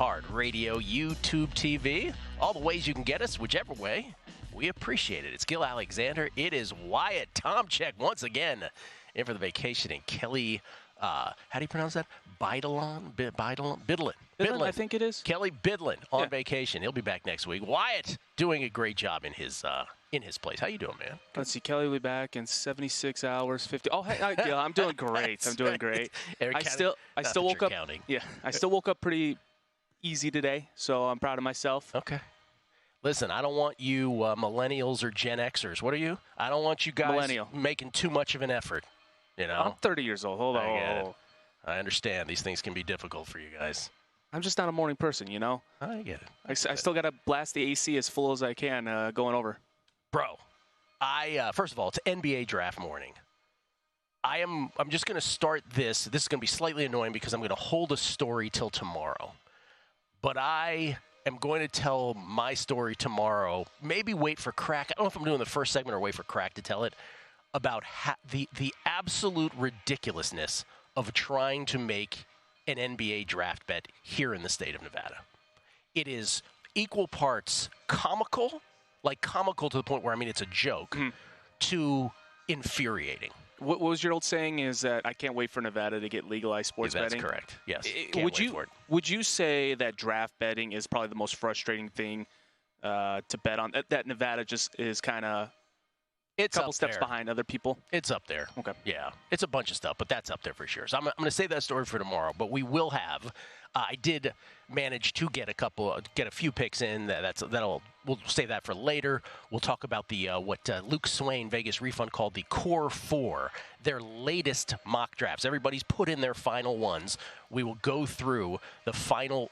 iHeartRadio, YouTube TV, all the ways you can get us, whichever way. We appreciate it. It's Gill Alexander. It is Wyatt Tomchek once again in for the vacation. And Kelly, how do you pronounce that? Bidlin, I think it is. Kelly Bidlin on vacation. He'll be back next week. Wyatt doing a great job in his place. How you doing, man? Let's see. Kelly will be back in 76 hours, 50. Oh, hey, Gil, I'm doing great. I'm doing great. I still woke up. Counting. Yeah, I still woke up pretty easy today, so I'm proud of myself. Okay. Listen, I don't want you millennials or Gen Xers. What are you? I don't want you guys making too much of an effort. You know? I'm 30 years old. Hold on. I understand. These things can be difficult for you guys. I'm just not a morning person, you know? I get it. I still got to blast the AC as full as I can going over. Bro, first of all, it's NBA draft morning. I'm just going to start this. This is going to be slightly annoying because I'm going to hold a story till tomorrow. But I am going to tell my story tomorrow. Maybe wait for Crack. I don't know if I'm doing the first segment or wait for Crack to tell it about the absolute ridiculousness of trying to make an NBA draft bet here in the state of Nevada. It is equal parts comical, like comical to the point where, I mean, it's a joke, to infuriating. What was your old saying is that I can't wait for Nevada to get legalized sports betting? That's correct, yes. Would you say that draft betting is probably the most frustrating thing to bet on? That Nevada just is kind of a couple steps behind other people? It's up there. Okay. Yeah, it's a bunch of stuff, but that's up there for sure. So I'm going to save that story for tomorrow, but we will have I did manage to get a few picks in. We'll save that for later. We'll talk about the what Luke Swain, Vegas Refund, called the Core 4, their latest mock drafts. Everybody's put in their final ones. We will go through the final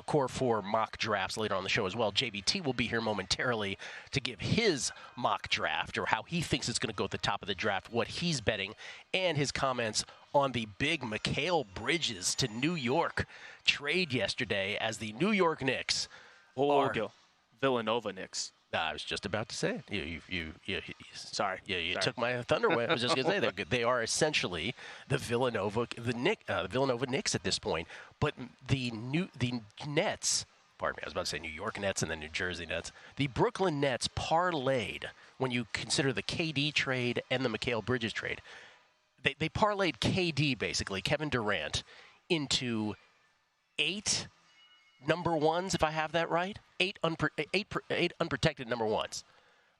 Core 4 mock drafts later on the show as well. JVT will be here momentarily to give his mock draft, or how he thinks it's going to go at the top of the draft, what he's betting, and his comments on the big Mikal Bridges to New York trade yesterday, as the New York Knicks Villanova Knicks. I was just about to say it. Sorry. You took my thunder away. I was just going to say that they are essentially the Villanova Knicks at this point. But the Nets, pardon me, I was about to say New York Nets and the New Jersey Nets. The Brooklyn Nets parlayed, when you consider the KD trade and the Mikal Bridges trade, they parlayed KD, basically, Kevin Durant, into 8 number ones, if I have that right. 8 unprotected number ones.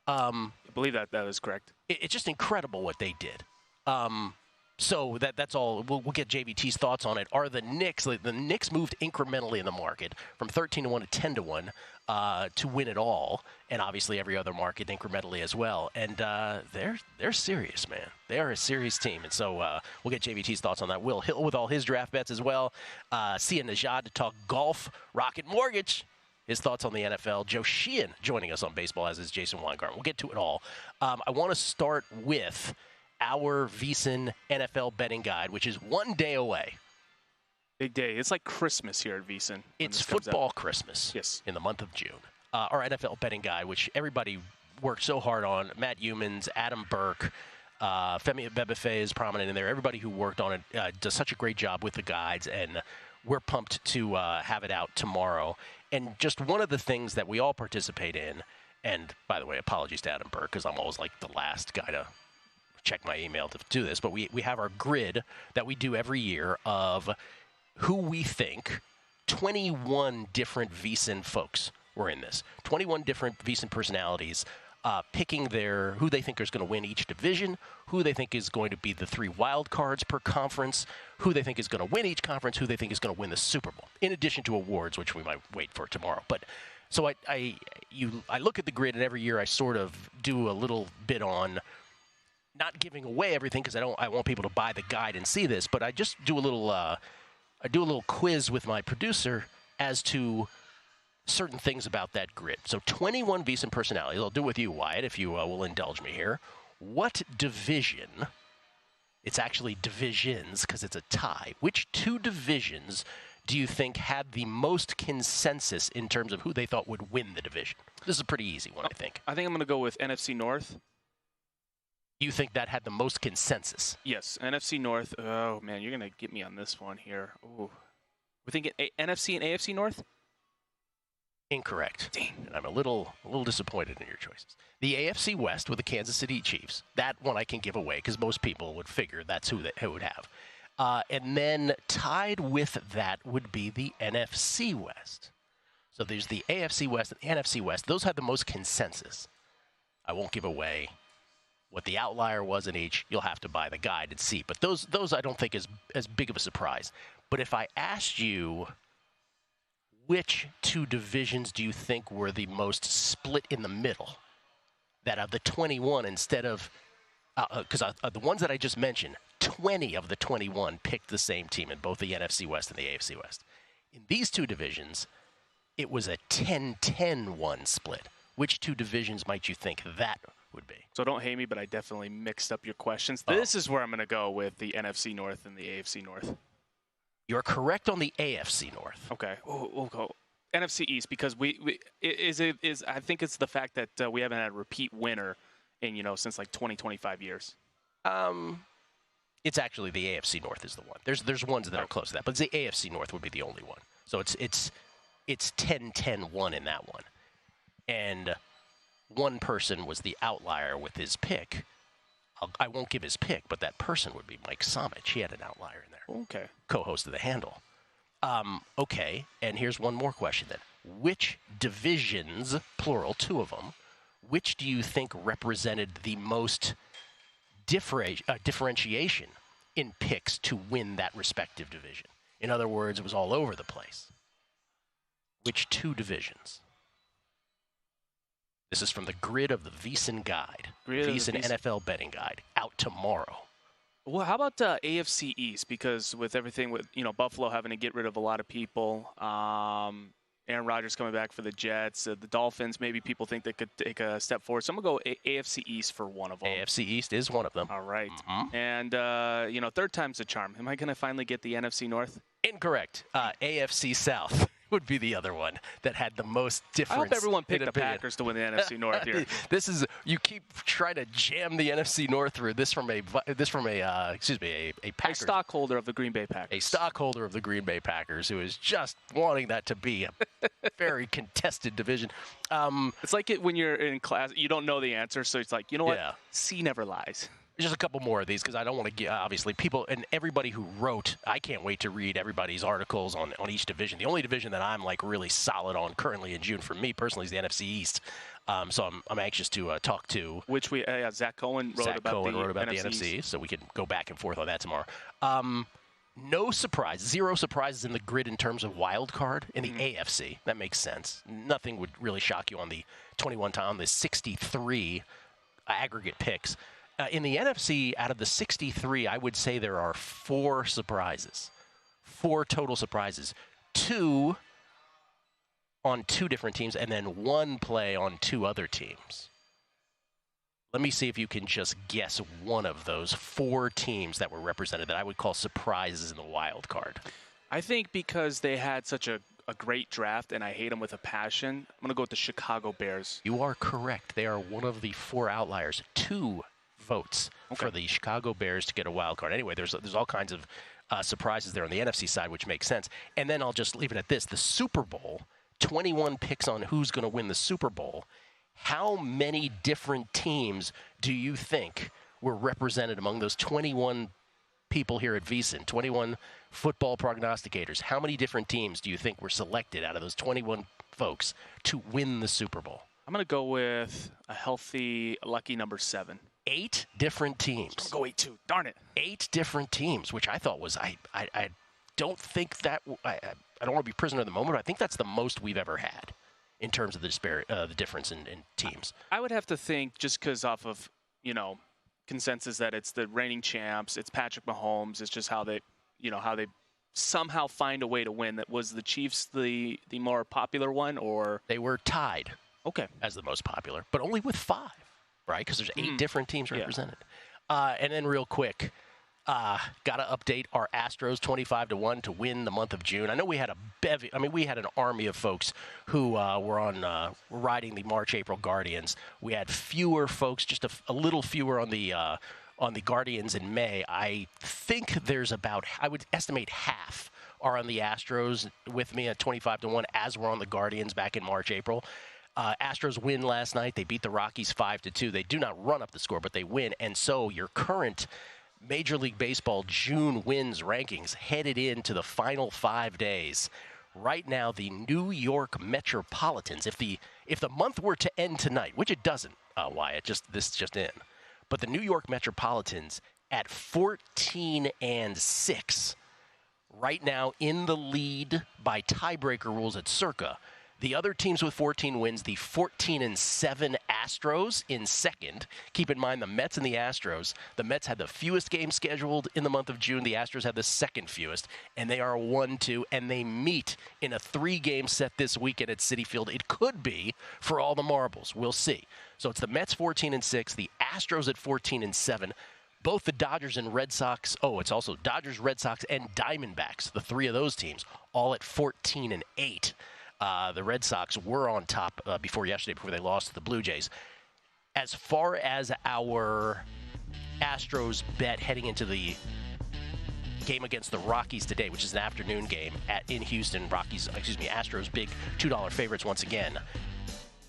I believe that is correct. It's just incredible what they did. So that's all. We'll get JVT's thoughts on it. Are the Knicks moved incrementally in the market from 13-1 to 10-1 to win it all, and obviously every other market incrementally as well. And they're serious, man. They are a serious team, and so we'll get JVT's thoughts on that. Will Hill with all his draft bets as well. Sia Najad to talk golf. Rocket Mortgage, his thoughts on the NFL. Joe Sheehan joining us on baseball, as is Jason Weingarten. We'll get to it all. I want to start with our VSiN NFL betting guide, which is 1 day away. Big day. It's like Christmas here at VSiN. It's football Christmas. Yes. In the month of June. Our NFL betting guide, which everybody worked so hard on. Matt Humans, Adam Burke, Femi Abebefe is prominent in there. Everybody who worked on it does such a great job with the guides, and we're pumped to have it out tomorrow. And just one of the things that we all participate in, and by the way, apologies to Adam Burke, because I'm always like the last guy to check my email to do this, but we have our grid that we do every year of who we think 21 different VSiN folks were in this. 21 different VSiN personalities picking who they think is going to win each division, who they think is going to be the 3 wild cards per conference, who they think is going to win each conference, who they think is going to win the Super Bowl, in addition to awards, which we might wait for tomorrow. But so I look at the grid, and every year I sort of do a little bit on not giving away everything, because I want people to buy the guide and see this, but I just do a little quiz with my producer as to certain things about that grid. So 21 VSiN personalities. I'll do it with you, Wyatt, if you will indulge me here. What division? It's actually divisions because it's a tie. Which 2 divisions do you think had the most consensus in terms of who they thought would win the division? This is a pretty easy one, I think. I think I'm going to go with NFC North. You think that had the most consensus? Yes, NFC North. Oh, man, you're going to get me on this one here. Ooh. We're thinking NFC and AFC North? Incorrect. Dang. And I'm a little disappointed in your choices. The AFC West with the Kansas City Chiefs. That one I can give away because most people would figure that's who would have. And then tied with that would be the NFC West. So there's the AFC West and the NFC West. Those had the most consensus. I won't give away what the outlier was in each. You'll have to buy the guide and see. But those I don't think is as big of a surprise. But if I asked you, which two divisions do you think were the most split in the middle? That of the 21, instead of, because the ones that I just mentioned, 20 of the 21 picked the same team in both the NFC West and the AFC West. In these two divisions, it was a 10-10-1 split. Which two divisions might you think that would be? So don't hate me, but I definitely mixed up your questions. This is where I'm going to go with the NFC North and the AFC North. You're correct on the AFC North. Okay, we'll go NFC East because I think it's the fact that we haven't had a repeat winner in since like 25 years. It's actually the AFC North is the one. There's ones that are close to that, but the AFC North would be the only one. So it's 10-10-1 in that one, and one person was the outlier with his pick. I won't give his pick, but that person would be Mike Somich. He had an outlier in there. Okay. Co-host of The Handle. Okay, and here's one more question then. Which divisions, plural, two of them, which do you think represented the most differentiation in picks to win that respective division? In other words, it was all over the place. Which two divisions? This is from the grid of the VSiN guide, VSiN NFL betting guide, out tomorrow. Well, how about AFC East? Because with everything with Buffalo having to get rid of a lot of people, Aaron Rodgers coming back for the Jets, the Dolphins, maybe people think they could take a step forward. So I'm going to go AFC East for one of them. AFC East is one of them. All right. Mm-hmm. And, third time's a charm. Am I going to finally get the NFC North? Incorrect. AFC South would be the other one that had the most difference. I hope everyone picked the Packers to win the NFC North here. You keep trying to jam the NFC North through this from a Packers. A stockholder of the Green Bay Packers. A stockholder of the Green Bay Packers who is just wanting that to be a very contested division. It's like when you're in class, you don't know the answer, so it's like, you know what? Yeah. C never lies. Just a couple more of these because I don't want to get, obviously, people and everybody who wrote, I can't wait to read everybody's articles on each division. The only division that I'm like really solid on currently in June for me personally is the NFC East. So I'm anxious to talk to. Which Zach Cohen wrote about the NFC, so we can go back and forth on that tomorrow. No surprise, zero surprises in the grid in terms of wild card in the AFC. That makes sense. Nothing would really shock you on the 21 time, the 63 aggregate picks. In the NFC, out of the 63, I would say there are 4 surprises. 4 total surprises. 2 on 2 different teams, and then 1 play on 2 other teams. Let me see if you can just guess one of those 4 teams that were represented that I would call surprises in the wild card. I think because they had such a great draft, and I hate them with a passion, I'm going to go with the Chicago Bears. You are correct. They are one of the 4 outliers. 2 votes for the Chicago Bears to get a wild card. Anyway, there's all kinds of surprises there on the NFC side, which makes sense. And then I'll just leave it at this. The Super Bowl, 21 picks on who's going to win the Super Bowl. How many different teams do you think were represented among those 21 people here at VSiN, 21 football prognosticators? How many different teams do you think were selected out of those 21 folks to win the Super Bowl? I'm going to go with a healthy, lucky number 7. 8 different teams. I'm going to go 8-2. Darn it. 8 different teams, which I thought was, I don't think that, I don't want to be prisoner of the moment, but I think that's the most we've ever had in terms of the difference in teams. I would have to think, just because off of, consensus that it's the reigning champs, it's Patrick Mahomes, it's just how they somehow find a way to win. That was the Chiefs the more popular one, or? They were tied. Okay. As the most popular, but only with 5. Right, because there's 8 different teams represented. And then real quick, got to update our Astros 25-1 to win the month of June. I know we had a bevy. I mean, we had an army of folks who were riding the March-April Guardians. We had fewer folks, just a little fewer on the Guardians in May. I think there's I would estimate half are on the Astros with me at 25-1, as we're on the Guardians back in March, April. Astros win last night. They beat the Rockies 5-2. They do not run up the score, but they win. And so your current Major League Baseball June wins rankings headed into the final 5 days. Right now, the New York Metropolitans, if the month were to end tonight, which it doesn't, Wyatt, this just in, but the New York Metropolitans at 14-6, right now in the lead by tiebreaker rules at Circa. The other teams with 14 wins, the 14-7 Astros in second. Keep in mind the Mets and the Astros. The Mets had the fewest games scheduled in the month of June. The Astros had the second fewest, and they are 1-2, and they meet in a 3-game set this weekend at Citi Field. It could be for all the marbles. We'll see. So it's the Mets 14-6, the Astros at 14-7. Both the Dodgers and Red Sox, it's also Dodgers, Red Sox, and Diamondbacks, the three of those teams, all at 14-8. The Red Sox were on top before yesterday, before they lost to the Blue Jays. As far as our Astros bet heading into the game against the Rockies today, which is an afternoon game in Houston, Astros big $2 favorites once again.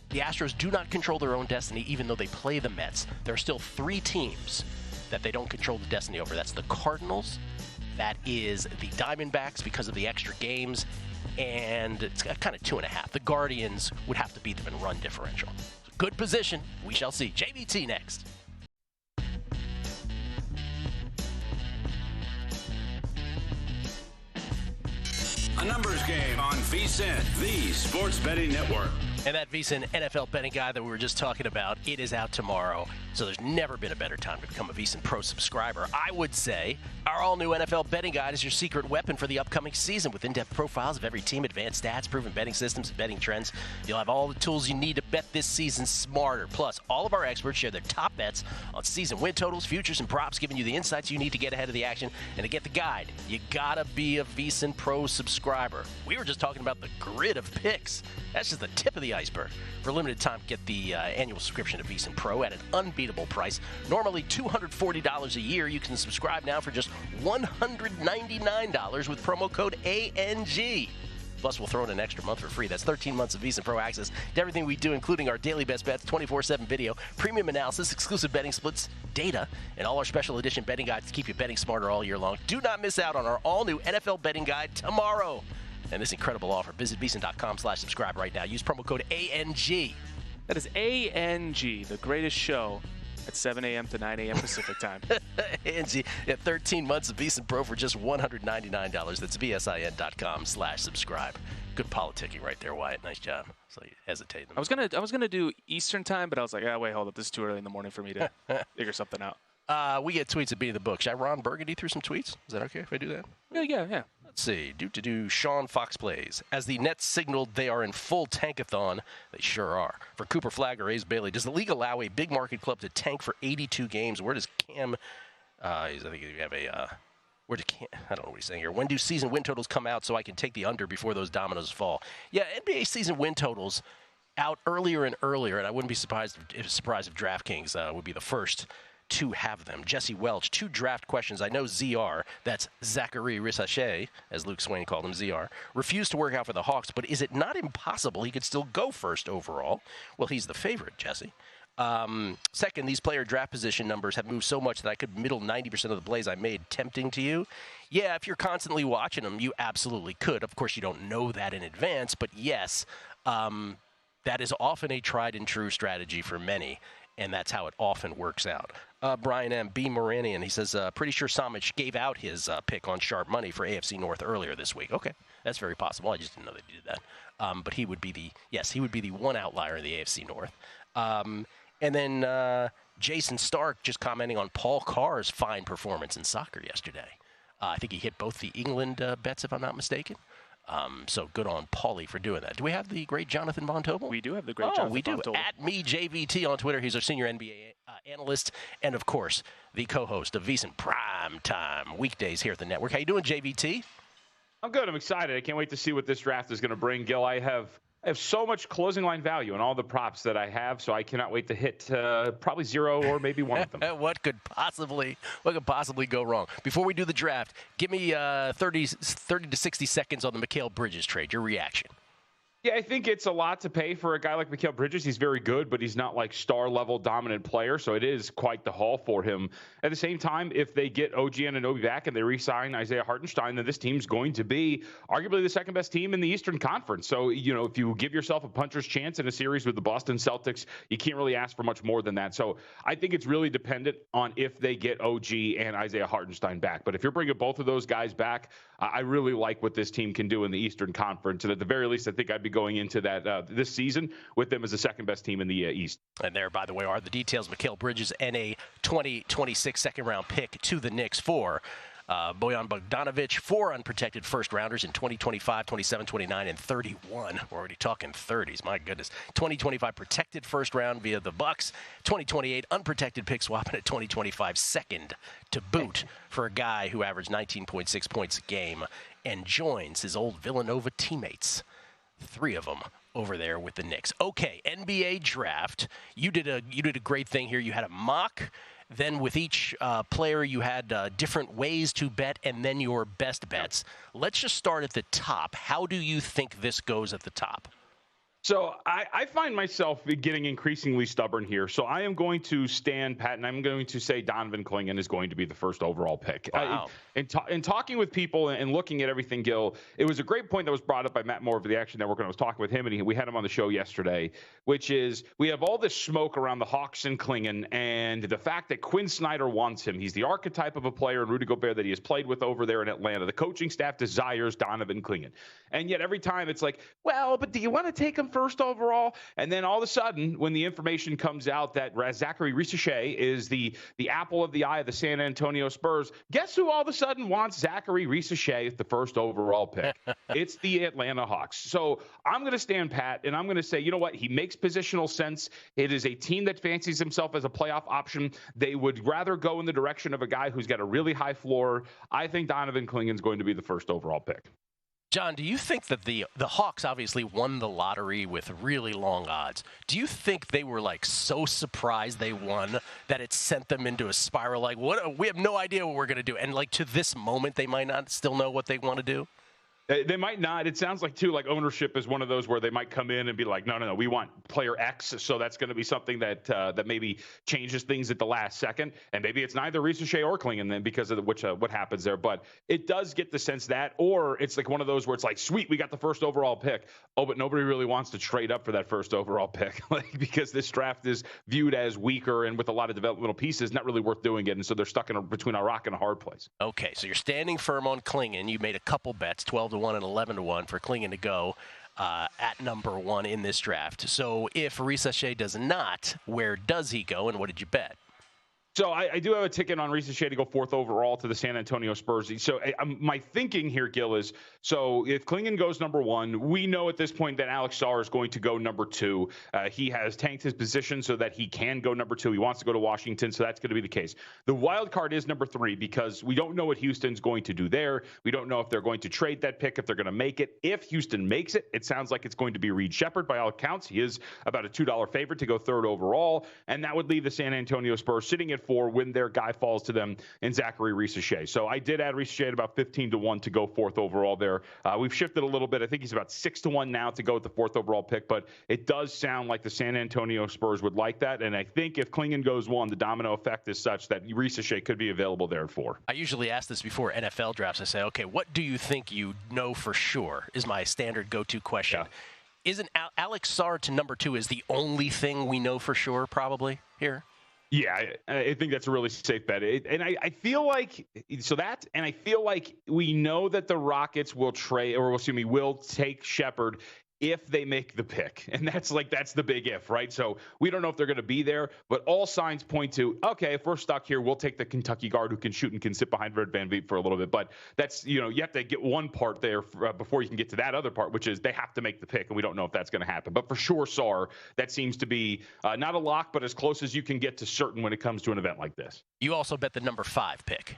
The Astros do not control their own destiny, even though they play the Mets. There are still 3 teams that they don't control the destiny over. That's the Cardinals, that is the Diamondbacks because of the extra games, and it's kind of 2.5. The Guardians would have to beat them in run differential. Good position. We shall see. JVT next. A numbers game on VSiN, the sports betting network. And that VSiN NFL betting guide that we were just talking about, it is out tomorrow. So there's never been a better time to become a VSiN Pro subscriber. I would say our all-new NFL betting guide is your secret weapon for the upcoming season, with in-depth profiles of every team, advanced stats, proven betting systems, and betting trends. You'll have all the tools you need to bet this season smarter. Plus, all of our experts share their top bets on season win totals, futures, and props, giving you the insights you need to get ahead of the action. And to get the guide, you gotta be a VSiN Pro subscriber. We were just talking about the grid of picks. That's just the tip of the iceberg. For a limited time, get the annual subscription to VSiN Pro at an unbeatable price. Normally $240 a year. You can subscribe now for just $199 with promo code ANG. Plus, we'll throw in an extra month for free. That's 13 months of VSiN Pro access to everything we do, including our daily best bets, 24/7 video, premium analysis, exclusive betting splits, data, and all our special edition betting guides to keep you betting smarter all year long. Do not miss out on our all-new NFL betting guide tomorrow. And this incredible offer, visit VSiN.com/subscribe right now. Use promo code ANG. That is ANG, the greatest show at 7 a.m. to 9 a.m. Pacific time. ANG, 13 months of VSiN Pro for just $199. That's VSIN.com/subscribe. Good politicking right there, Wyatt. Nice job. So you hesitated. I was gonna do Eastern time, but I was like, wait, hold up. This is too early in the morning for me to figure something out. We get tweets at Beating the Book. Should I Ron Burgundy through some tweets? Is that okay if I do that? Yeah. Let's see. Sean Fox plays. As the Nets signaled they are in full tankathon, they sure are. For Cooper Flagg or Ace Bailey, does the league allow a big market club to tank for 82 games? Where does Cam, I think you have a, where does Cam, I don't know what he's saying here. When do season win totals come out so I can take the under before those dominoes fall? Yeah, NBA season win totals out earlier and earlier, and I wouldn't be surprised if DraftKings would be the first to have them. Jesse Welch, 2 draft questions. I know ZR, that's Zachary Rissache, as Luke Swain called him, ZR, refused to work out for the Hawks, but is it not impossible he could still go first overall? Well, he's the favorite, Jesse. Second, these player draft position numbers have moved so much that I could middle 90% of the plays I made. Tempting to you? Yeah, if you're constantly watching them, you absolutely could. Of course, you don't know that in advance, but yes, that is often a tried and true strategy for many, and that's how it often works out. Brian M. B. Moranian, he says, pretty sure Samich gave out his pick on sharp money for AFC North earlier this week. Okay, that's very possible. I just didn't know that he did that. But he would be the one outlier in the AFC North. And then Jason Stark just commenting on Paul Carr's fine performance in soccer yesterday. I think he hit both the England bets, if I'm not mistaken. So good on Paulie for doing that. Do we have the great Jonathan Von Tobel? We do have the great Jonathan we do. Von Tobel. At MeJVT on Twitter. He's our senior NBA analyst and, of course, the co-host of VSiN Prime Time weekdays here at the network. How you doing, JVT? I'm good. I'm excited. I can't wait to see what this draft is going to bring. Gil, I have I have so much closing line value in all the props that I have, so I cannot wait to hit probably 0 or maybe one of them. What could possibly go wrong? Before we do the draft, give me 30 to 60 seconds on the Mikal Bridges trade. Your reaction? Yeah, I think it's a lot to pay for a guy like Mikal Bridges. He's very good, but he's not like star-level dominant player, so it is quite the haul for him. At the same time, if they get OG Anunoby back and they re-sign Isaiah Hartenstein, then this team's going to be arguably the second-best team in the Eastern Conference. So, if you give yourself a puncher's chance in a series with the Boston Celtics, you can't really ask for much more than that. So I think it's really dependent on if they get OG and Isaiah Hartenstein back. But if you're bringing both of those guys back, I really like what this team can do in the Eastern Conference. And at the very least, I think I'd be going into that this season with them as the second best team in the East. And there, by the way, are the details. Mikal Bridges and a 2026 second-round pick to the Knicks for Bojan Bogdanovic, 4 unprotected first-rounders in 2025, 27, 29, and 31. We're already talking 30s. My goodness. 2025 protected first-round via the Bucks. 2028 unprotected pick swap, and a 2025 second to boot for a guy who averaged 19.6 points a game and joins his old Villanova teammates. 3 of them over there with the Knicks. Okay, NBA draft. You did a great thing here. You had a mock. Then with each player, you had different ways to bet, and then your best bets. Let's just start at the top. How do you think this goes at the top? So I find myself getting increasingly stubborn here. So I am going to stand pat, and I'm going to say Donovan Clingan is going to be the first overall pick. Wow. In talking with people and looking at everything, Gill, it was a great point that was brought up by Matt Moore of the Action Network, and I was talking with him, and we had him on the show yesterday, which is we have all this smoke around the Hawks and Clingan, and the fact that Quinn Snyder wants him. He's the archetype of a player in Rudy Gobert that he has played with over there in Atlanta. The coaching staff desires Donovan Clingan. And yet every time it's like, well, but do you want to take him first overall? And then all of a sudden, when the information comes out that Zachary Risacher is the apple of the eye of the San Antonio Spurs, guess who all of a sudden wants Zachary Risacher at the first overall pick? It's the Atlanta Hawks. So I'm going to stand pat, and I'm going to say, you know what? He makes positional sense. It is a team that fancies himself as a playoff option. They would rather go in the direction of a guy who's got a really high floor. I think Donovan Clingan is going to be the first overall pick. John, do you think that the Hawks obviously won the lottery with really long odds? Do you think they were so surprised they won that it sent them into a spiral? Like, what? We have no idea what we're going to do. And to this moment, they might not still know what they want to do? They might not. It sounds like, too, ownership is one of those where they might come in and be like, no, we want player X. So that's going to be something that maybe changes things at the last second. And maybe it's neither Risacher or Clingan then because of what happens there. But it does get the sense that, or it's one of those where it's like, sweet, we got the first overall pick. Oh, but nobody really wants to trade up for that first overall pick because this draft is viewed as weaker and with a lot of developmental pieces, not really worth doing it. And so they're stuck between a rock and a hard place. Okay, so you're standing firm on Clingan. You made a couple bets, 12-1 and 11-1 for Clingan to go at number 1 in this draft. So if Risacher does not, where does he go, and what did you bet? So I do have a ticket on Risacher to go 4th overall to the San Antonio Spurs. So my thinking here, Gill, is so if Clingan goes number 1, we know at this point that Alex Sarr is going to go number 2. He has tanked his position so that he can go number 2. He wants to go to Washington, so that's going to be the case. The wild card is number 3 because we don't know what Houston's going to do there. We don't know if they're going to trade that pick, if they're going to make it. If Houston makes it, it sounds like it's going to be Reed Shepherd by all accounts. He is about a $2 favorite to go 3rd overall, and that would leave the San Antonio Spurs sitting at 4 when their guy falls to them in Zachary Risacher. So I did add Risacher at about 15-1 to go 4th overall there. We've shifted a little bit. I think he's about 6-1 now to go with the 4th overall pick, but it does sound like the San Antonio Spurs would like that. And I think if Clingan goes 1, the domino effect is such that Risacher could be available there at 4. I usually ask this before NFL drafts. I say, okay, what do you think you know for sure is my standard go-to question. Yeah. Isn't Alex Sarr to number 2 is the only thing we know for sure probably here? Yeah, I think that's a really safe bet. And I feel like I feel like we know that the Rockets will will take Shepherd if they make the pick. And that's the big if, right? So we don't know if they're going to be there, but all signs point to, okay, if we're stuck here, we'll take the Kentucky guard who can shoot and can sit behind Red Van Vliet for a little bit. But that's, you have to get one part there before you can get to that other part, which is they have to make the pick, and we don't know if that's going to happen. But for sure, Sarr, that seems to be not a lock, but as close as you can get to certain when it comes to an event like this. You also bet the number 5 pick.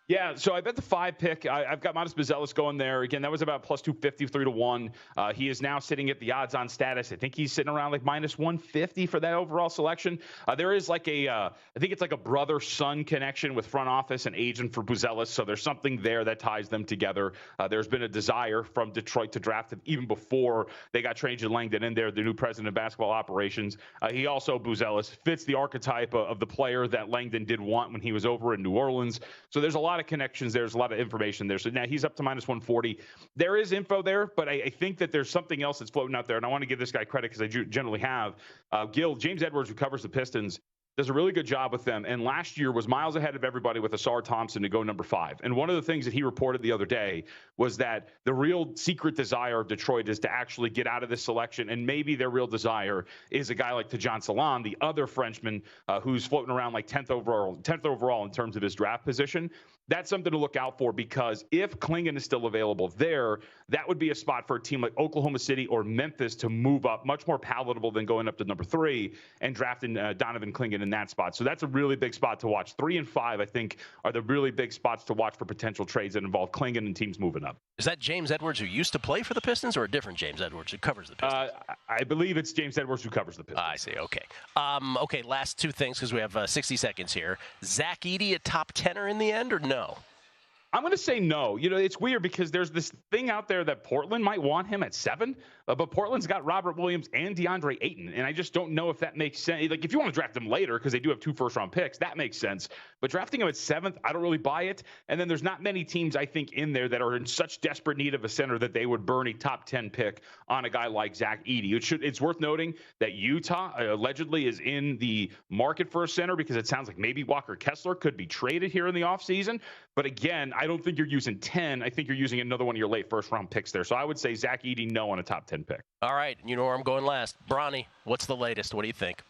Yeah, so I bet the 5 pick. I've got Modest Buzelis going there. Again, that was about plus 250, 3-1. He is now sitting at the odds-on status. I think he's sitting around like minus 150 for that overall selection. There is like I think it's like a brother-son connection with front office and agent for Buzelis. So there's something there that ties them together. There's been a desire from Detroit to draft him even before they got Trajan Langdon in there, the new president of basketball operations. He also, Buzelis, fits the archetype of the player that Langdon did want when he was over in New Orleans. So there's a lot of connections. There's a lot of information there. So now he's up to minus 140. There is info there, but I think that there's something else that's floating out there. And I want to give this guy credit because I generally have. Gill, James Edwards, who covers the Pistons, does a really good job with them. And last year was miles ahead of everybody with Asar Thompson to go number 5. And one of the things that he reported the other day was that the real secret desire of Detroit is to actually get out of this selection. And maybe their real desire is a guy like Tajon Salam, the other Frenchman who's floating around like 10th overall in terms of his draft position. That's something to look out for, because if Clingan is still available there, that would be a spot for a team like Oklahoma City or Memphis to move up, much more palatable than going up to number 3 and drafting Donovan Clingan in that spot. So that's a really big spot to watch. 3 and 5, I think, are the really big spots to watch for potential trades that involve Clingan and teams moving up. Is that James Edwards who used to play for the Pistons, or a different James Edwards who covers the Pistons? I believe it's James Edwards who covers the Pistons. I see. Okay. Okay, last 2 things because we have 60 seconds here. Zach Edey a top 10er in the end, or no? I'm going to say no. You know, it's weird because there's this thing out there that Portland might want him at 7, but Portland's got Robert Williams and DeAndre Ayton, and I just don't know if that makes sense. Like, if you want to draft him later because they do have 2 first-round picks, that makes sense. But drafting him at 7th, I don't really buy it. And then there's not many teams, I think, in there that are in such desperate need of a center that they would burn a top 10 pick on a guy like Zach Edey. It's worth noting that Utah allegedly is in the market for a center because it sounds like maybe Walker Kessler could be traded here in the offseason. But again, I don't think you're using 10. I think you're using another one of your late first-round picks there. So I would say Zach Edey, no on a top 10 pick. All right. You know where I'm going last. Bronny, what's the latest? What do you think?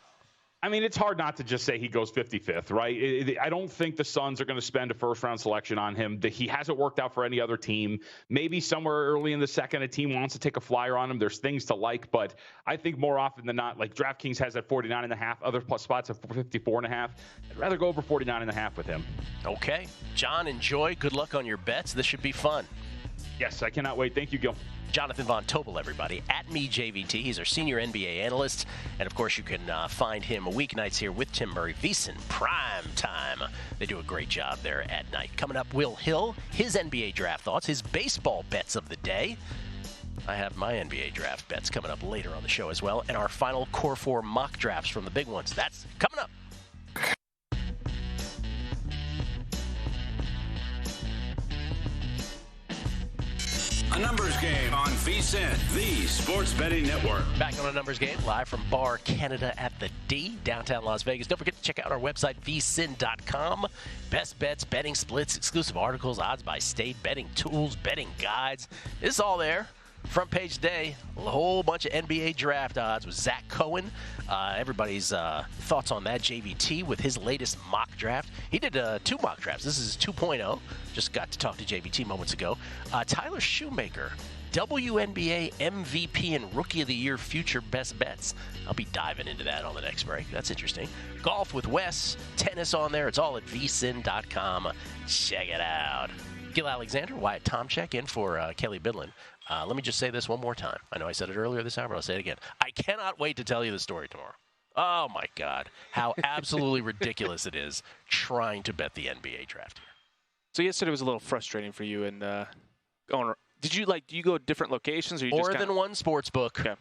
I mean, it's hard not to just say he goes 55th, right? I don't think the Suns are going to spend a first-round selection on him. He hasn't worked out for any other team. Maybe somewhere early in the second, a team wants to take a flyer on him. There's things to like, but I think more often than not, like DraftKings has at 49.5, other plus spots at 54.5. I'd rather go over 49.5 with him. Okay. John, enjoy. Good luck on your bets. This should be fun. Yes, I cannot wait. Thank you, Gil. Jonathan Von Tobel, everybody, at MeJVT. He's our senior NBA analyst. And, of course, you can find him weeknights here with Tim Murray, VSiN Prime Time. They do a great job there at night. Coming up, Will Hill, his NBA draft thoughts, his baseball bets of the day. I have my NBA draft bets coming up later on the show as well. And our final Core 4 mock drafts from the big ones. That's coming up. A numbers game on VSiN, the sports betting network. Back on a numbers game, live from Bar Canada at the D, downtown Las Vegas. Don't forget to check out our website, vsin.com. Best bets, betting splits, exclusive articles, odds by state, betting tools, betting guides. It's all there. Front page today, a whole bunch of NBA draft odds with Zach Cohen. Everybody's thoughts on that. JVT with his latest mock draft. He did 2 mock drafts. This is 2.0. Just got to talk to JVT moments ago. Tyler Shoemaker, WNBA MVP and Rookie of the Year future best bets. I'll be diving into that on the next break. That's interesting. Golf with Wes, tennis on there. It's all at vsin.com. Check it out. Gil Alexander, Wyatt Tomchek in for Kelly Bidlin. Let me just say this one more time. I know I said it earlier this hour, but I'll say it again. I cannot wait to tell you the story tomorrow. Oh, my God. How absolutely ridiculous it is trying to bet the NBA draft here. So yesterday was a little frustrating for you. And do you go to different locations? Or you More just than one sports book. Okay.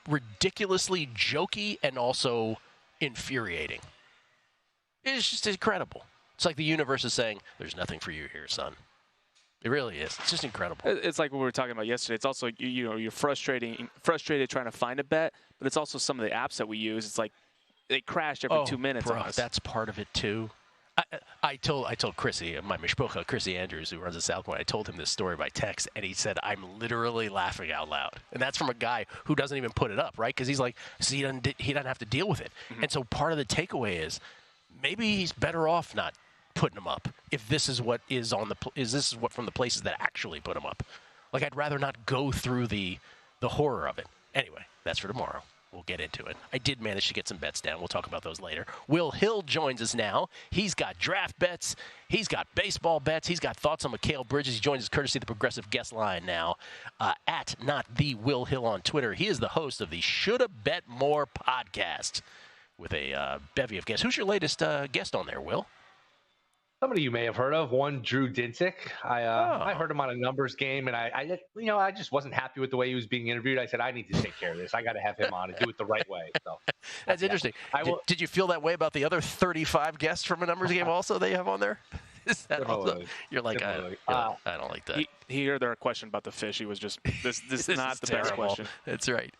Ridiculously jokey and also infuriating. It's just incredible. It's like the universe is saying, there's nothing for you here, son. It really is. It's just incredible. It's like what we were talking about yesterday. It's also, you're frustrated trying to find a bet, but it's also some of the apps that we use. It's like they crash every 2 minutes. Bro, that's part of it too. I told Chrissy, my mishpocha, Chrissy Andrews, who runs the South Point, I told him this story by text, and he said, I'm literally laughing out loud. And that's from a guy who doesn't even put it up, right? Because he's like, so he doesn't have to deal with it. Mm-hmm. And so part of the takeaway is maybe he's better off not putting them up if this is what is what from the places that actually put them up. Like, I'd rather not go through the horror of it. Anyway, that's for tomorrow. We'll get into it. I did manage to get some bets down. We'll talk about those later. Will Hill joins us now. He's got draft bets. He's got baseball bets. He's got thoughts on Mikal Bridges. He joins us courtesy of the Progressive Guest Line now. At not the Will Hill on Twitter. He is the host of the Shoulda Bet More podcast with a bevy of guests. Who's your latest guest on there, Will? Somebody you may have heard of, one Drew Dinsick. I heard him on a numbers game, and I just wasn't happy with the way he was being interviewed. I said, I need to take care of this. I got to have him on and do it the right way. So that's interesting. Did you feel that way about the other 35 guests from a numbers game also that you have on there? Is that also, you're like, I don't like that. He heard there a question about the fish. He was just, this is not the best question. That's right.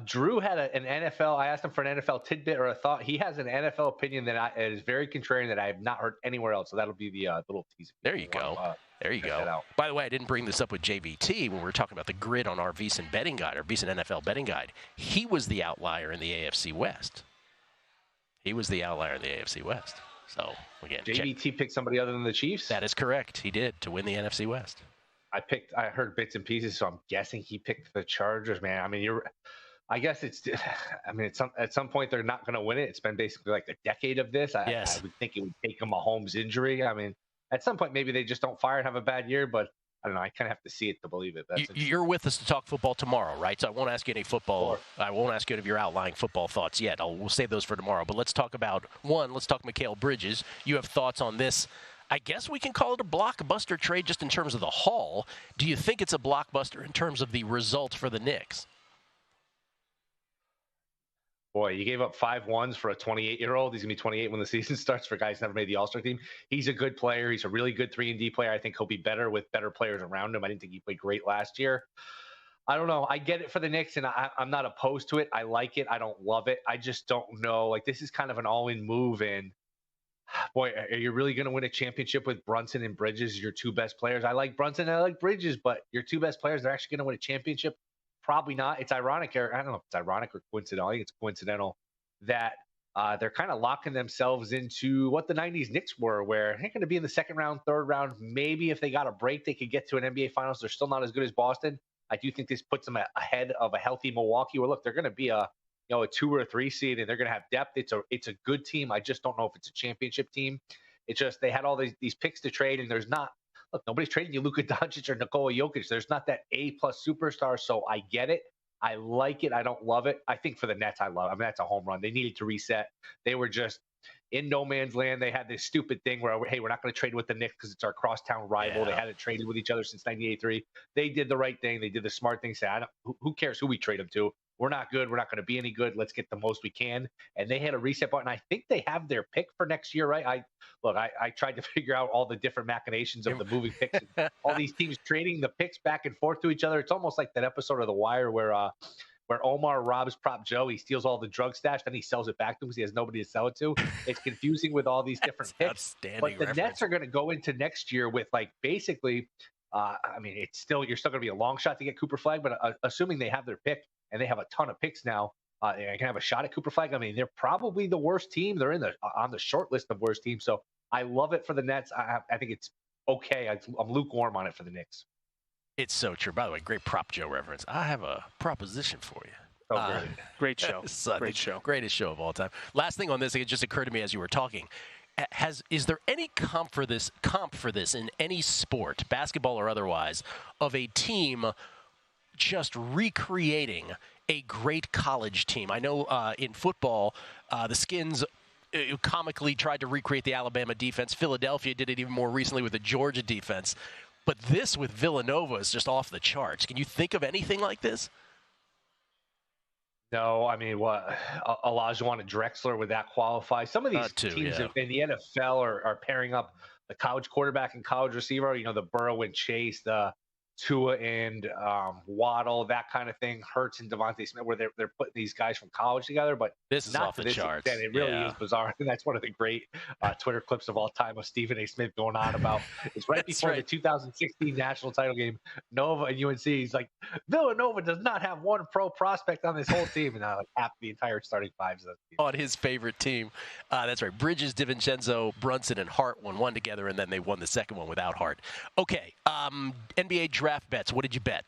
Drew had an NFL. I asked him for an NFL tidbit or a thought. He has an NFL opinion that is very contrarian that I have not heard anywhere else. So that'll be the little teaser. There you go. There you go. By the way, I didn't bring this up with JVT when we were talking about the grid on our VSiN betting guide, our VSiN NFL betting guide. He was the outlier in the AFC West. So again, JVT picked somebody other than the Chiefs. That is correct. He did to win the NFC West. I heard bits and pieces, so I'm guessing he picked the Chargers. Man, I mean, at some point they're not going to win it. It's been basically like a decade of this. I would think it would take them a Mahomes injury. I mean, at some point maybe they just don't fire and have a bad year, but I don't know. I kind of have to see it to believe it. You're with us to talk football tomorrow, right? So I won't ask you any football. Sure. I won't ask you any of your outlying football thoughts yet. We'll save those for tomorrow. But let's talk about let's talk Mikal Bridges. You have thoughts on this? I guess we can call it a blockbuster trade just in terms of the haul. Do you think it's a blockbuster in terms of the result for the Knicks? Boy, you gave up 5 ones for a 28-year-old. He's going to be 28 when the season starts for guys who never made the All-Star team. He's a good player. He's a really good 3-and-D player. I think he'll be better with better players around him. I didn't think he played great last year. I don't know. I get it for the Knicks, and I'm not opposed to it. I like it. I don't love it. I just don't know. Like, this is kind of an all-in move, and boy, are you really going to win a championship with Brunson and Bridges, your two best players? I like Brunson and I like Bridges, but your two best players, they're actually going to win a championship? Probably not. It's ironic, or I don't know if it's ironic or coincidental. I think it's coincidental that they're kind of locking themselves into what the 90s Knicks were, where they're going to be in the second round, third round. Maybe if they got a break, they could get to an NBA Finals. They're still not as good as Boston. I do think this puts them ahead of a healthy Milwaukee, where, look, they're going to be a 2 or 3 seed, and they're going to have depth. It's a good team. I just don't know if it's a championship team. It's just they had all these picks to trade, and there's not. Look, nobody's trading you Luka Doncic or Nikola Jokic. There's not that A-plus superstar, so I get it. I like it. I don't love it. I think for the Nets, I love it. I mean, that's a home run. They needed to reset. They were just in no man's land. They had this stupid thing where, hey, we're not going to trade with the Knicks because it's our crosstown rival. Yeah. They hadn't traded with each other since 98-3. They did the right thing. They did the smart thing. Say, who cares who we trade them to? We're not good. We're not going to be any good. Let's get the most we can. And they had a reset button. I think they have their pick for next year, right? I tried to figure out all the different machinations of the moving picks. All these teams trading the picks back and forth to each other. It's almost like that episode of The Wire where Omar robs Prop Joe. He steals all the drug stash, then he sells it back to him because he has nobody to sell it to. It's confusing with all these different picks. But the Nets are going to go into next year with basically, you're still going to be a long shot to get Cooper Flagg, but assuming they have their pick, and they have a ton of picks now, they can have a shot at Cooper Flagg. I mean, they're probably the worst team. They're on the short list of worst teams. So I love it for the Nets. I think it's okay. I'm lukewarm on it for the Knicks. It's so true. By the way, great Prop Joe reference. I have a proposition for you. Great show. Great show. Greatest show of all time. Last thing on this, it just occurred to me as you were talking. Is there any comp for this in any sport, basketball or otherwise, of a team just recreating a great college team? I know in football, the Skins comically tried to recreate the Alabama defense. Philadelphia did it even more recently with the Georgia defense. But this with Villanova is just off the charts. Can you think of anything like this? No, I mean, what? Olajuwon and Drexler, would that qualify? Some of these teams in the NFL are pairing up the college quarterback and college receiver, the Burrow and Chase, the Tua and Waddle, that kind of thing, Hurts and Devontae Smith, where they're putting these guys from college together. But this is not off the charts. It really is bizarre. And that's one of the great Twitter clips of all time of Stephen A. Smith going on about it's right before the 2016 national title game, Nova and UNC. He's like, Villanova does not have one pro prospect on this whole team. And half the entire starting fives of the team. On his favorite team. That's right. Bridges, DiVincenzo, Brunson, and Hart won one together, and then they won the second one without Hart. Okay. NBA draft bets. What did you bet?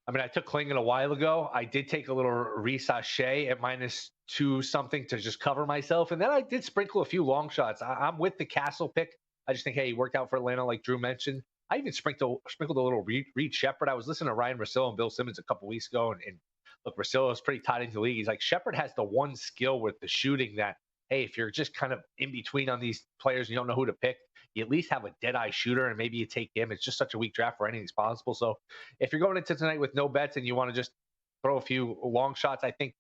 I mean, I took Klingon a while ago. I did take a little Risache at -2 something to just cover myself. And then I did sprinkle a few long shots. I'm with the Castle pick. I just think, hey, he worked out for Atlanta, like Drew mentioned. I even sprinkled a little Reed Shepherd. I was listening to Ryan Russillo and Bill Simmons a couple weeks ago, and look, Russillo is pretty tied into the league. He's like, Shepherd has the one skill with the shooting that, hey, if you're just kind of in between on these players and you don't know who to pick, you at least have a dead-eye shooter, and maybe you take him. It's just such a weak draft where anything's possible. So if you're going into tonight with no bets and you want to just throw a few long shots, I think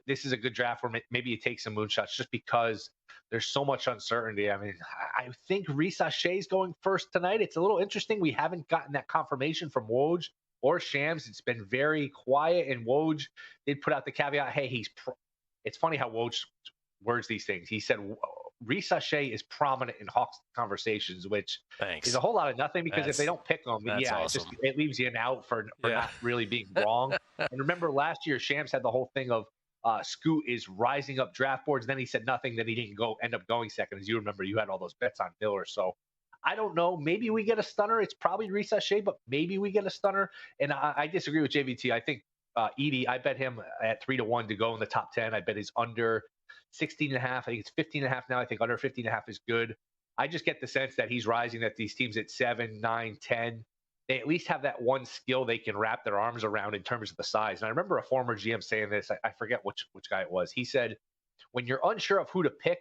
this is a good draft where maybe you take some moonshots just because there's so much uncertainty. I mean, I think Risache is going first tonight. It's a little interesting. We haven't gotten that confirmation from Woj or Shams. It's been very quiet, and Woj did put out the caveat, hey, it's funny how Woj words these things. He said Risache is prominent in Hawks conversations, which is a whole lot of nothing because if they don't pick him, awesome. it leaves you an out for not really being wrong. And remember last year, Shams had the whole thing of Scoot is rising up draft boards. Then he said nothing. Then he didn't end up going second. As you remember, you had all those bets on Miller. So I don't know. Maybe we get a stunner. It's probably Risache, but maybe we get a stunner. And I disagree with JVT. I think Edie, I bet him at 3-1 to go in the top 10. I bet he's under 16.5. I think it's 15.5 now. I think under 15.5 is good. I just get the sense that he's rising, that these teams at 7, 9, 10, they at least have that one skill they can wrap their arms around in terms of the size. And I remember a former GM saying this. I forget which guy it was. He said, when you're unsure of who to pick,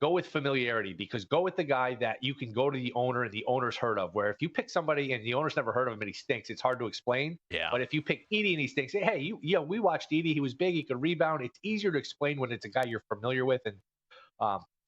go with familiarity, because go with the guy that you can go to the owner and the owner's heard of. Where if you pick somebody and the owner's never heard of him and he stinks, it's hard to explain. Yeah. But if you pick Edie and he stinks, say, hey, we watched Edie. He was big. He could rebound. It's easier to explain when it's a guy you're familiar with. And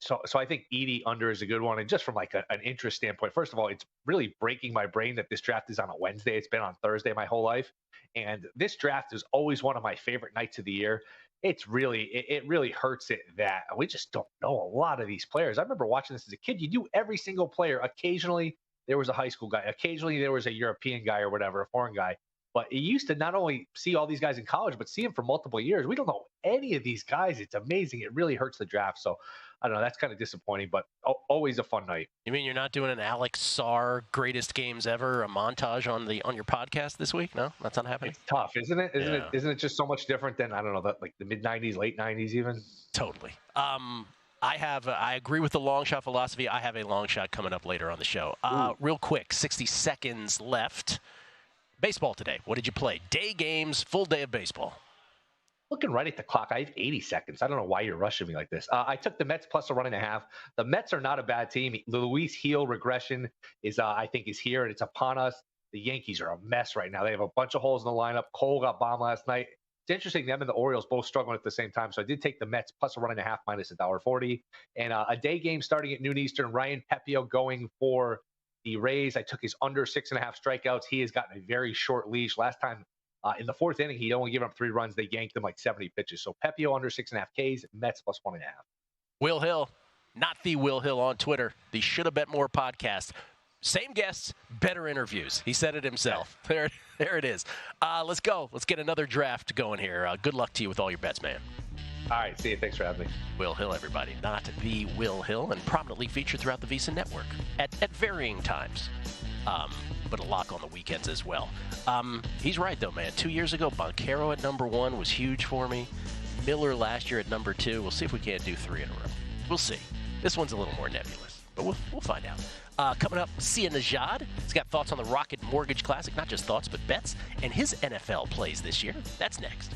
so I think Edie under is a good one. And just from like an interest standpoint, first of all, it's really breaking my brain that this draft is on a Wednesday. It's been on Thursday my whole life. And this draft is always one of my favorite nights of the year. It really hurts it that we just don't know a lot of these players. I remember watching this as a kid. You knew every single player. Occasionally there was a high school guy. Occasionally there was a European guy or whatever, a foreign guy. But you used to not only see all these guys in college, but see them for multiple years. We don't know any of these guys. It's amazing. It really hurts the draft. So I don't know. That's kind of disappointing, but always a fun night. You mean you're not doing an Alex Sarr greatest games ever, a montage on your podcast this week? No, that's not happening. It's tough, isn't it? Isn't it just so much different than, I don't know, like the mid '90s, late '90s, even? Totally. I agree with the long shot philosophy. I have a long shot coming up later on the show. Real quick, 60 seconds left. Baseball today. What did you play? Day games, full day of baseball. Looking right at the clock, I have 80 seconds. I don't know why you're rushing me like this. I took the Mets plus a 1.5. The Mets are not a bad team. The Luis Gil regression I think is here, and it's upon us. The Yankees are a mess right now. They have a bunch of holes in the lineup. Cole got bombed last night. It's interesting, them and the Orioles both struggling at the same time. So I did take the Mets plus a 1.5 minus $1.40. And a day game starting at noon Eastern. Ryan Pepio going for the Rays. I took his under 6.5 strikeouts. He has gotten a very short leash. Last time in the fourth inning, he'd only given up 3 runs. They yanked him like 70 pitches. So Pepio under 6.5 Ks, Mets plus 1.5. Will Hill, not the Will Hill on Twitter. The Shoulda Bet More podcast. Same guests, better interviews. He said it himself. There it is. Let's go. Let's get another draft going here. Good luck to you with all your bets, man. All right, see you. Thanks for having me. Will Hill, everybody. Not the Will Hill, and prominently featured throughout the VSiN network at varying times. But a lock on the weekends as well. He's right, though, man. 2 years ago, Boncaro at number 1 was huge for me. Miller last year at number 2. We'll see if we can't do 3 in a row. We'll see. This one's a little more nebulous, but we'll find out. Coming up, Sia Najad. He's got thoughts on the Rocket Mortgage Classic. Not just thoughts, but bets. And his NFL plays this year. That's next.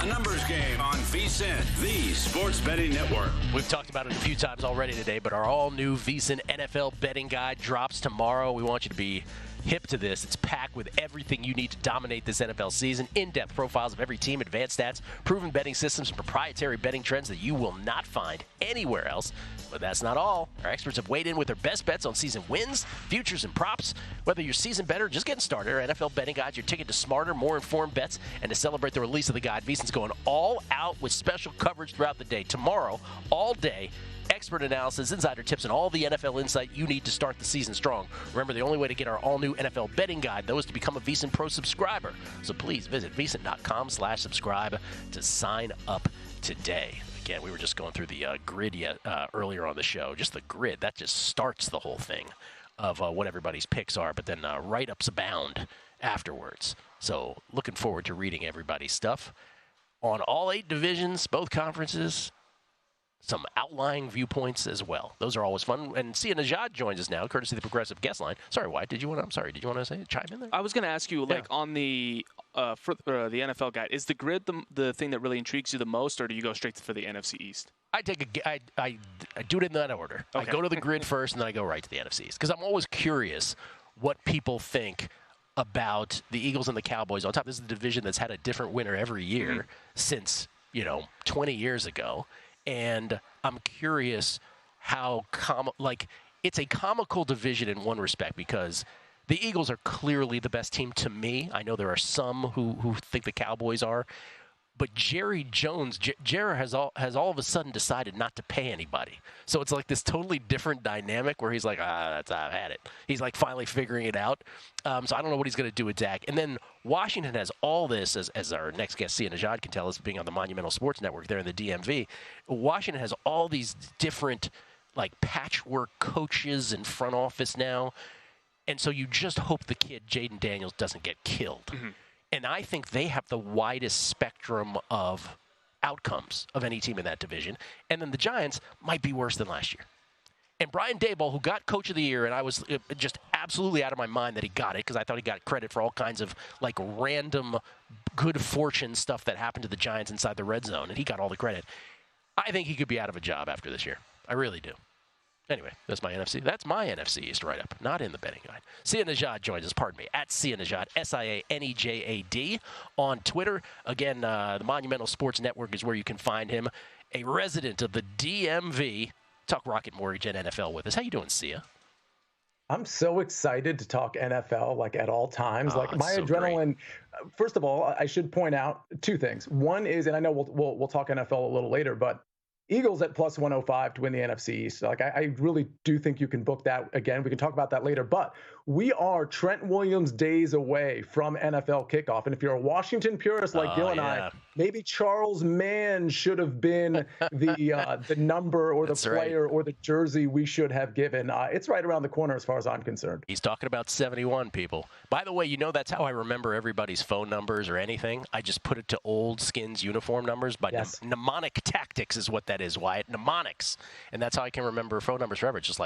A numbers game on VSiN, the sports betting network. We've talked about it a few times already today, but our all-new VSiN NFL betting guide drops tomorrow. We want you to be hip to this. It's packed with everything you need to dominate this NFL season. In-depth profiles of every team, advanced stats, proven betting systems, and proprietary betting trends that you will not find anywhere else. But that's not all. Our experts have weighed in with their best bets on season wins, futures, and props. Whether you're season bettor or just getting started, our NFL betting guide's your ticket to smarter, more informed bets. And to celebrate the release of the guide, VSiN's going all out with special coverage throughout the day. Tomorrow, all day, expert analysis, insider tips, and all the NFL insight you need to start the season strong. Remember, the only way to get our all-new NFL betting guide, though, is to become a VSiN Pro subscriber. So please visit VSiN.com/subscribe to sign up today. again, we were just going through the grid earlier on the show. Just the grid, that just starts the whole thing of what everybody's picks are, but then write-ups abound afterwards. So looking forward to reading everybody's stuff on all 8 divisions, both conferences. Some outlying viewpoints as well. Those are always fun. And Sia Najad joins us now, courtesy of the Progressive Guest Line. Sorry, Wyatt, did you want to say chime in there? I was going to ask you, on the for the NFL guide, is the grid the thing that really intrigues you the most, or do you go straight for the NFC East? I do it in that order. Okay. I go to the grid first, and then I go right to the NFC East, because I'm always curious what people think about the Eagles and the Cowboys on top. This is a division that's had a different winner every year since 20 years ago. And I'm curious how it's a comical division in one respect, because the Eagles are clearly the best team to me. I know there are some who think the Cowboys are, but Jerry Jones, Jerry has all of a sudden decided not to pay anybody. So it's like this totally different dynamic where he's like, I've had it. He's like finally figuring it out. So I don't know what he's going to do with Dak. And then Washington has all this, as our next guest, Sia Najad, can tell us, being on the Monumental Sports Network there in the DMV. Washington has all these different patchwork coaches and front office now. And so you just hope the kid, Jaden Daniels, doesn't get killed. Mm-hmm. And I think they have the widest spectrum of outcomes of any team in that division. And then the Giants might be worse than last year. And Brian Daboll, who got Coach of the Year, and I was just absolutely out of my mind that he got it, because I thought he got credit for all kinds of random good fortune stuff that happened to the Giants inside the red zone, and he got all the credit. I think he could be out of a job after this year. I really do. Anyway, that's my NFC. That's my NFC East write-up, not in the betting guide. Sia Najad joins us, at Sia Najad, SIANEJAD, on Twitter. Again, the Monumental Sports Network is where you can find him. A resident of the DMV. Talk Rocket Mortgage and NFL with us. How you doing, Sia? I'm so excited to talk NFL, at all times. My adrenaline. First of all, I should point out 2 things. One is, and I know we'll talk NFL a little later, but Eagles at plus 105 to win the NFC East. I really do think you can book that again. We can talk about that later. But we are Trent Williams days away from NFL kickoff. And if you're a Washington purist like Gill and I, maybe Charles Mann should have been the number or the player or the jersey we should have given. It's right around the corner as far as I'm concerned. He's talking about 71, people. By the way, that's how I remember everybody's phone numbers or anything. I just put it to old Skins uniform numbers. But mnemonic tactics is what that is, Wyatt. Mnemonics. And that's how I can remember phone numbers forever. It's just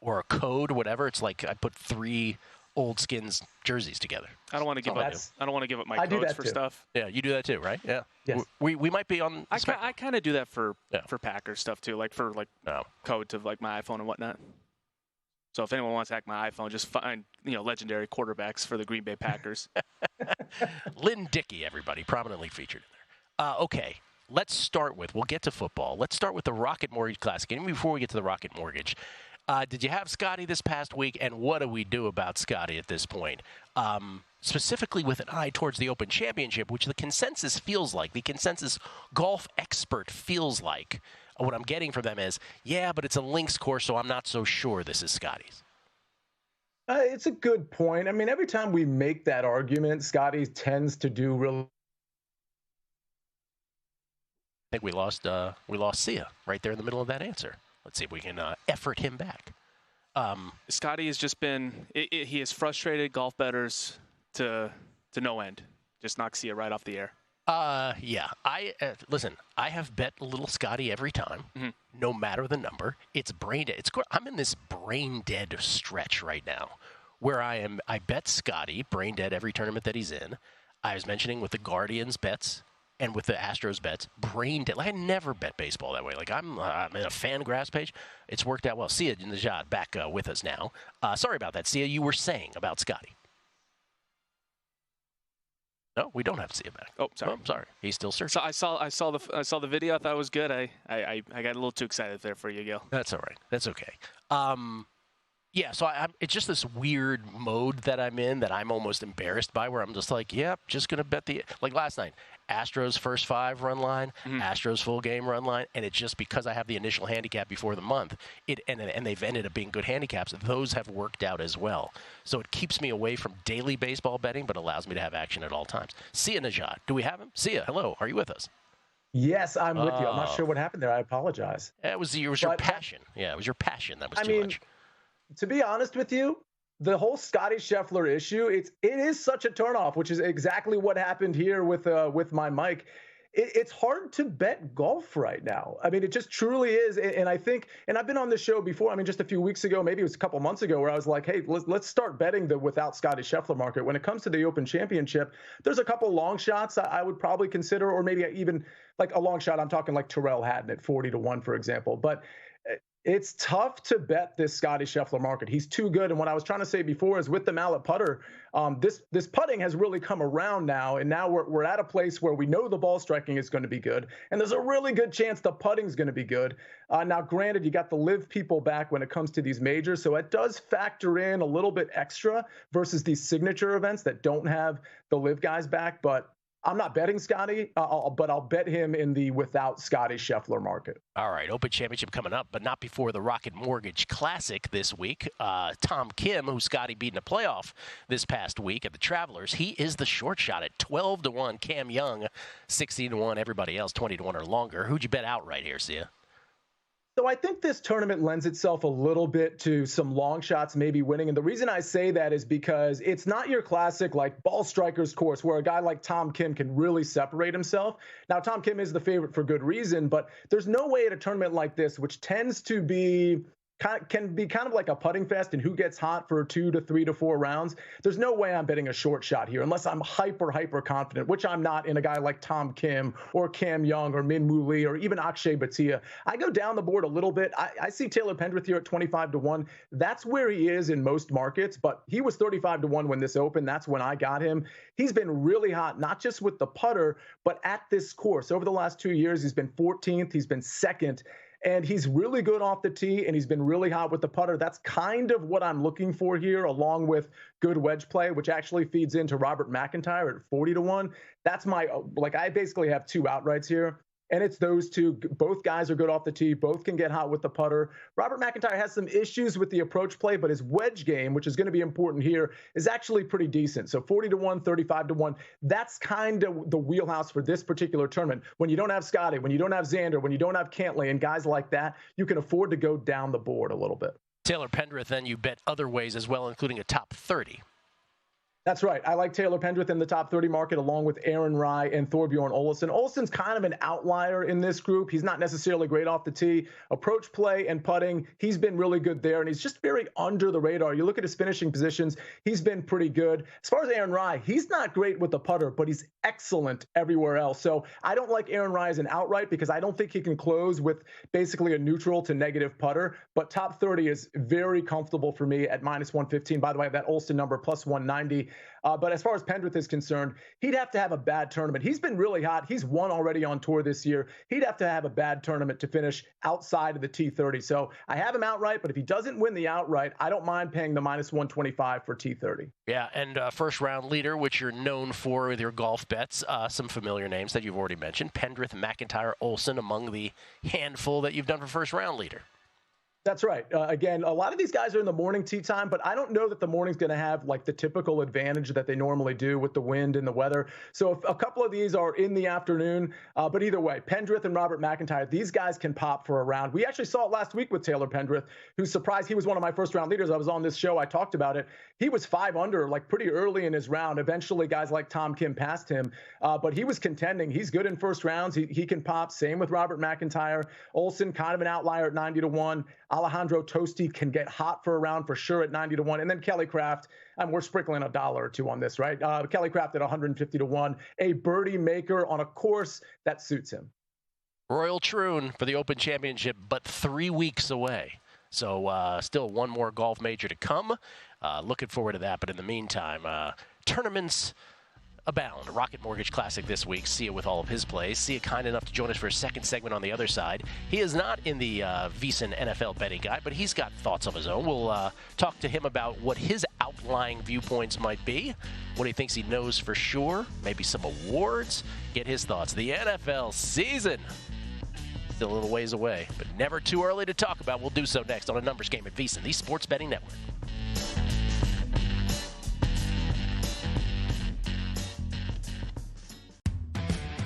or a code, whatever. It's I put 3 old Skins jerseys together. I don't want to give up. I don't want to give up my codes for stuff. Yeah, you do that too, right? Yeah. Yes. We might be on. I kind of do that for Packers stuff too, for codes of my iPhone and whatnot. So if anyone wants to hack my iPhone, just find legendary quarterbacks for the Green Bay Packers. Lynn Dickey, everybody, prominently featured in there. Okay. Let's start with. We'll get to football. Let's start with the Rocket Mortgage Classic. And before we get to the Rocket Mortgage. Did you have Scotty this past week, and what do we do about Scotty at this point? Specifically with an eye towards the Open Championship, which the consensus feels like, the consensus golf expert feels like, what I'm getting from them is, but it's a links course, so I'm not so sure this is Scotty's. It's a good point. I mean, every time we make that argument, Scotty tends to do really. I think we lost Sia right there in the middle of that answer. Let's see if we can effort him back. Scotty has just been he has frustrated golf bettors to no end. Just knocks you right off the air. Listen, I have bet a little Scotty every time, no matter the number. It's brain dead. I'm in this brain dead stretch right now where I bet Scotty brain dead every tournament that he's in. I was mentioning with the Guardians bets and with the Astros bets, brain dead. I never bet baseball that way. I'm in a Fangraphs page. It's worked out well. Sia Najad back with us now. Sorry about that, Sia. You were saying about Scotty. No, we don't have Sia back. Oh, sorry. I'm sorry. He's still searching. So I saw the video. I thought it was good. I got a little too excited there for you, Gil. That's all right. That's okay. So it's just this weird mode that I'm in that I'm almost embarrassed by, where I'm just just going to bet last night, Astros first 5 run line, Astros full game run line, and it's just because I have the initial handicap before the month, and they've ended up being good handicaps, those have worked out as well. So it keeps me away from daily baseball betting, but allows me to have action at all times. Sia Najad, do we have him? Sia, hello, are you with us? Yes, I'm with you. I'm not sure what happened there. I apologize. It was your passion. Yeah, it was your passion that was too much. To be honest with you, the whole Scotty Scheffler issue, it is such a turnoff, which is exactly what happened here with my mic. It's hard to bet golf right now. I mean, it just truly is. And I think, and I've been on this show before, I mean, just a few weeks ago, maybe it was a couple months ago, where I was like, hey, let's start betting the without Scotty Scheffler market. When it comes to the Open Championship, there's a couple long shots I would probably consider, or maybe even like a long shot. I'm talking like Tyrrell Hatton at 40-1, for example. But it's tough to bet this Scotty Scheffler market. He's too good. And what I was trying to say before is with the mallet putter, this putting has really come around now. And now we're at a place where we know the ball striking is going to be good. And there's a really good chance the putting is going to be good. Now, granted, you got the live people back when it comes to these majors. So it does factor in a little bit extra versus these signature events that don't have the live guys back. But I'm not betting Scotty, but I'll bet him in the without Scotty Scheffler market. All right, Open Championship coming up, but not before the Rocket Mortgage Classic this week. Tom Kim, who Scotty beat in a playoff this past week at the Travelers, he is the short shot at 12-1. Cam Young, 16-1. Everybody else 20-1 or longer. Who'd you bet outright here, Sia? So I think this tournament lends itself a little bit to some long shots maybe winning. And the reason I say that is because it's not your classic like ball strikers course where a guy like Tom Kim can really separate himself. Now, Tom Kim is the favorite for good reason, but there's no way at a tournament like this, which tends to be can be kind of like a putting fest and who gets hot for 2 to 3 to 4 rounds. There's no way I'm betting a short shot here unless I'm hyper confident, which I'm not in a guy like Tom Kim or Cam Young or Min Woo Lee or even Akshay Bhatia. I go down the board a little bit. I see Taylor Pendrith here at 25-1. That's where he is in most markets, but he was 35-1 when this opened. That's when I got him. He's been really hot, not just with the putter, but at this course. Over the last 2 years, he's been 14th. He's been second. And he's really good off the tee, and he's been really hot with the putter. That's kind of what I'm looking for here, along with good wedge play, which actually feeds into Robert McIntyre at 40-1. That's I basically have two outrights here. And it's those two. Both guys are good off the tee. Both can get hot with the putter. Robert McIntyre has some issues with the approach play, but his wedge game, which is going to be important here, is actually pretty decent. So 40-1, 35-1, that's kind of the wheelhouse for this particular tournament. When you don't have Scotty, when you don't have Xander, when you don't have Cantlay and guys like that, you can afford to go down the board a little bit. Taylor Pendrith, then you bet other ways as well, including a top 30. That's right. I like Taylor Pendrith in the top 30 market along with Aaron Rai and Thorbjorn Olesen. Olesen's kind of an outlier in this group. He's not necessarily great off the tee. Approach play and putting, he's been really good there, and he's just very under the radar. You look at his finishing positions, he's been pretty good. As far as Aaron Rai, he's not great with the putter, but he's excellent everywhere else. So I don't like Aaron Rai as an outright because I don't think he can close with basically a neutral to negative putter, but top 30 is very comfortable for me at -115. By the way, that Olsen number +190. But as far as Pendrith is concerned, he'd have to have a bad tournament. He's been really hot. He's won already on tour this year. He'd have to have a bad tournament to finish outside of the T30. So I have him outright, but if he doesn't win the outright, I don't mind paying the -125 for T30. Yeah, and first round leader, which you're known for with your golf bets, some familiar names that you've already mentioned, Pendrith, McIntyre, Olsen, among the handful that you've done for first round leader. That's right. Again, a lot of these guys are in the morning tee time, but I don't know that the morning's going to have like the typical advantage that they normally do with the wind and the weather. So if a couple of these are in the afternoon, but either way, Pendrith and Robert McIntyre, these guys can pop for a round. We actually saw it last week with Taylor Pendrith, who's surprised. He was one of my first round leaders. I was on this show. I talked about it. He was 5 under like pretty early in his round. Eventually, guys like Tom Kim passed him, but he was contending. He's good in first rounds. He can pop. Same with Robert McIntyre. Olsen, kind of an outlier at 90-1. Alejandro Tosti can get hot for a round for sure at 90-1. And then Kelly Craft, we're sprinkling $1 or $2 on this, right? Kelly Craft at 150-1, a birdie maker on a course that suits him. Royal Troon for the Open Championship, but 3 weeks away. So still one more golf major to come. Looking forward to that. But in the meantime, tournaments abound. Rocket Mortgage Classic this week. Sia with all of his plays. Sia kind enough to join us for a second segment on the other side. He is not in the VSiN NFL betting guide, but he's got thoughts of his own. We'll talk to him about what his outlying viewpoints might be, what he thinks he knows for sure, maybe some awards, get his thoughts. The NFL season still a little ways away, but never too early to talk about. We'll do so next on A Numbers Game at VSiN, the Sports Betting Network.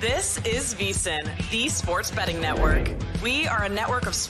This is VSiN, the sports betting network. We are a network of sports